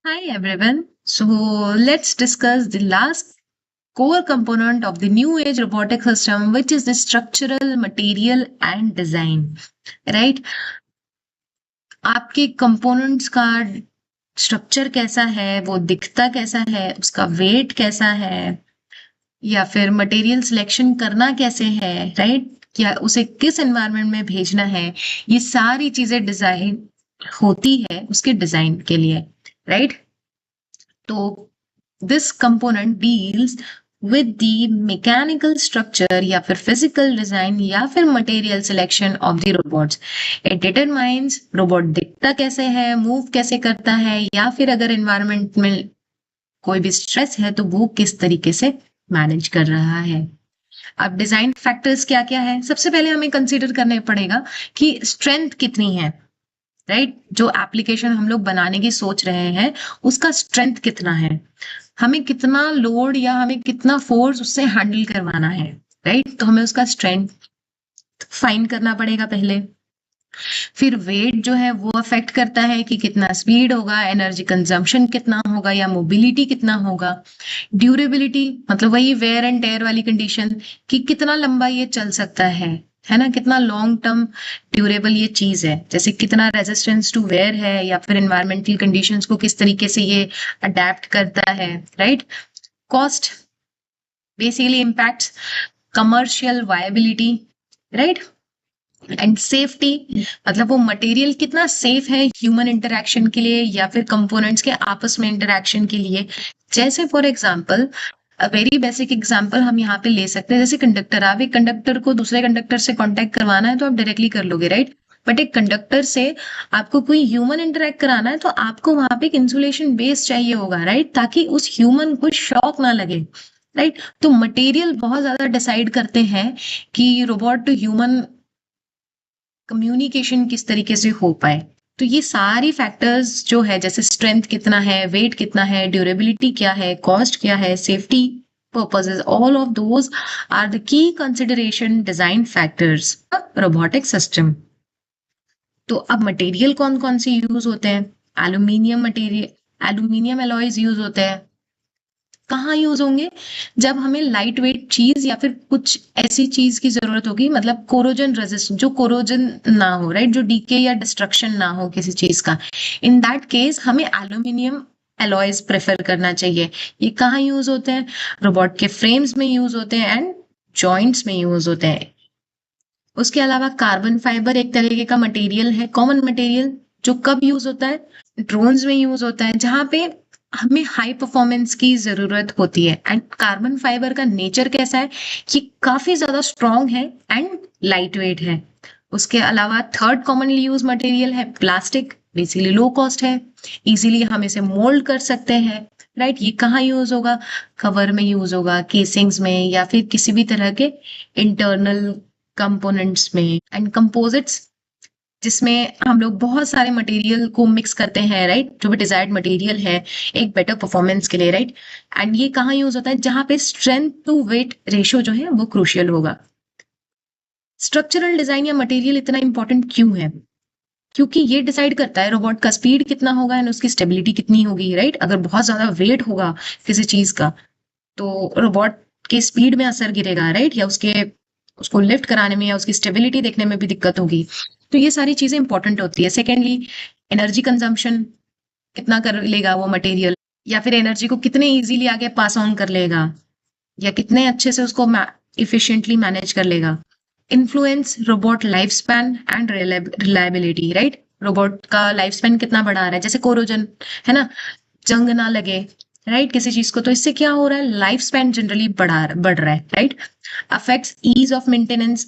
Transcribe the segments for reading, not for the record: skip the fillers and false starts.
Hi everyone. So let's discuss the last core component of the new age robotic system, which is the structural, material and design. Right? आपके components का structure कैसा है, वो दिखता कैसा है, उसका वेट कैसा है, या फिर मटेरियल सिलेक्शन करना कैसे है, राइट? या उसे किस एनवायरनमेंट में भेजना है, ये सारी चीजें डिजाइन होती है उसके डिजाइन के लिए, राइट? तो this component deals with the mechanical structure या फिर physical design या फिर material selection of the robots. It determines robot दिखता कैसे है, move कैसे करता है, या फिर अगर environment में कोई भी stress है तो वो किस तरीके से मैनेज कर रहा है. अब डिजाइन फैक्टर्स क्या क्या है? सबसे पहले हमें कंसीडर करना पड़ेगा कि स्ट्रेंथ कितनी है, राइट? जो एप्लीकेशन हम लोग बनाने की सोच रहे हैं उसका स्ट्रेंथ कितना है, हमें कितना लोड या हमें कितना फोर्स उससे हैंडल करवाना है, राइट? तो हमें उसका स्ट्रेंथ फाइंड करना पड़ेगा पहले. फिर वेट जो है वो अफेक्ट करता है कि कितना स्पीड होगा, एनर्जी कंजम्पशन कितना होगा या मोबिलिटी कितना होगा. ड्यूरेबिलिटी मतलब वही वेयर एंड टेयर वाली कंडीशन कि कितना लंबा ये चल सकता है ना, कितना लॉन्ग टर्म ड्यूरेबल ये चीज है, जैसे कितना रेजिस्टेंस टू वेयर है या फिर एनवायरमेंटल कंडीशंस को किस तरीके से ये अडेप्ट करता है, right? Cost basically impacts commercial viability, right? And safety मतलब वो मटेरियल कितना सेफ है ह्यूमन इंटरेक्शन के लिए या फिर कंपोनेंट्स के आपस में इंटरेक्शन के लिए. जैसे for example, very basic example हम यहाँ पे ले सकते हैं, जैसे कंडक्टर. आप एक कंडक्टर को दूसरे कंडक्टर से कांटेक्ट करवाना है तो आप डायरेक्टली कर लोगे, राइट? बट एक कंडक्टर से आपको कोई ह्यूमन इंटरेक्ट कराना है तो आपको वहां पे एक इंसुलेशन बेस चाहिए होगा, राइट? ताकि उस ह्यूमन को शॉक ना लगे, राइट? तो मटेरियल बहुत ज्यादा डिसाइड करते हैं कि रोबोट टू ह्यूमन कम्युनिकेशन किस तरीके से हो पाए. तो ये सारी फैक्टर्स जो है, जैसे स्ट्रेंथ कितना है, वेट कितना है, ड्यूरेबिलिटी क्या है, कॉस्ट क्या है, safety purposes, all of those are the key consideration design factors robotic system. तो अब मटेरियल कौन कौन से यूज होते हैं? एल्यूमिनियम एलॉयज यूज होते हैं. कहाँ यूज होंगे? जब हमें लाइट वेट चीज या फिर कुछ ऐसी चीज की जरूरत होगी, मतलब कोरोजन रेजिस्ट, जो कोरोजन ना हो, राइट? जो डीके या डिस्ट्रक्शन ना हो किसी चीज का. इन दैट केस हमें एल्यूमिनियम एलॉयज प्रेफर करना चाहिए. ये कहाँ यूज होते हैं? रोबोट के फ्रेम्स में यूज होते हैं एंड जॉइंट्स में यूज होते हैं. उसके अलावा कार्बन फाइबर एक तरीके का मटेरियल है, कॉमन मटेरियल, जो कब यूज होता है? ड्रोन्स में यूज होता है, जहां पे हमें हाई परफॉर्मेंस की जरूरत होती है. एंड कार्बन फाइबर का नेचर कैसा है कि काफी ज्यादा स्ट्रॉन्ग है एंड लाइट वेट है. उसके अलावा थर्ड कॉमनली यूज मटेरियल है प्लास्टिक. बेसिकली लो कॉस्ट है, इजीली हम इसे मोल्ड कर सकते हैं, राइट? ये कहाँ यूज होगा? कवर में यूज होगा, केसिंग्स में, या फिर किसी भी तरह के इंटरनल कंपोनेंट्स में. एंड कंपोजिट्स, जिसमें हम लोग बहुत सारे मटेरियल को मिक्स करते हैं, राइट? जो भी डिजायर्ड मटेरियल है एक बेटर परफॉर्मेंस के लिए, राइट? एंड ये कहाँ यूज होता है? जहां पे स्ट्रेंथ टू वेट रेशियो जो है वो क्रूशियल होगा. स्ट्रक्चरल डिजाइन या मटेरियल इतना इंपॉर्टेंट क्यों है? क्योंकि ये डिसाइड करता है रोबोट का स्पीड कितना होगा एंड उसकी स्टेबिलिटी कितनी होगी, राइट? अगर बहुत ज्यादा वेट होगा किसी चीज का तो रोबोट के स्पीड में असर गिरेगा, राइट? या उसको लिफ्ट कराने में या उसकी स्टेबिलिटी देखने में भी दिक्कत होगी. तो ये सारी चीजें इंपॉर्टेंट होती है. सेकेंडली, एनर्जी कंजम्पशन कितना कर लेगा वो मटेरियल, या फिर एनर्जी को कितने इजीली आगे पास ऑन कर लेगा, या कितने अच्छे से उसको इफिशिएंटली मैनेज कर लेगा. Influence robot life span and reliability, right? Robot का लाइफ स्पैन कितना बढ़ा रहा है, जैसे कोरोजन है ना, जंग ना लगे, राइट? किसी चीज को, तो इससे क्या हो रहा है? लाइफ स्पैन जनरली बढ़ रहा है, right? Affects ease of maintenance,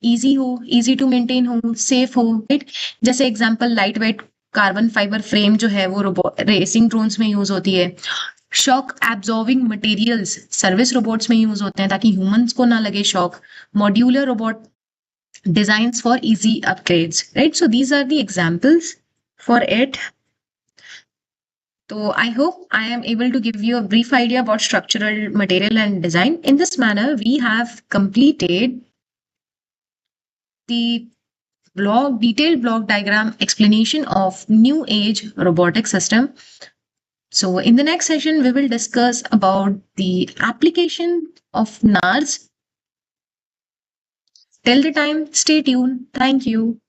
easy हो, इजी टू मेंटेन हो, सेफ हो, राइट? जैसे example, light weight carbon fibre frame जो है वो रेसिंग ड्रोन्स में यूज होती है. Shock absorbing materials service robots में यूज होते हैं ताकि ह्यूमंस को ना लगे shock. Modular robot designs for easy upgrades, right? So these are the examples for it. So I hope I am able to give you a brief idea about structural, material and design. In this manner, we have completed the detailed block diagram explanation of new age robotic system. So in the next session, we will discuss about the application of NARS. Till the time, stay tuned. Thank you.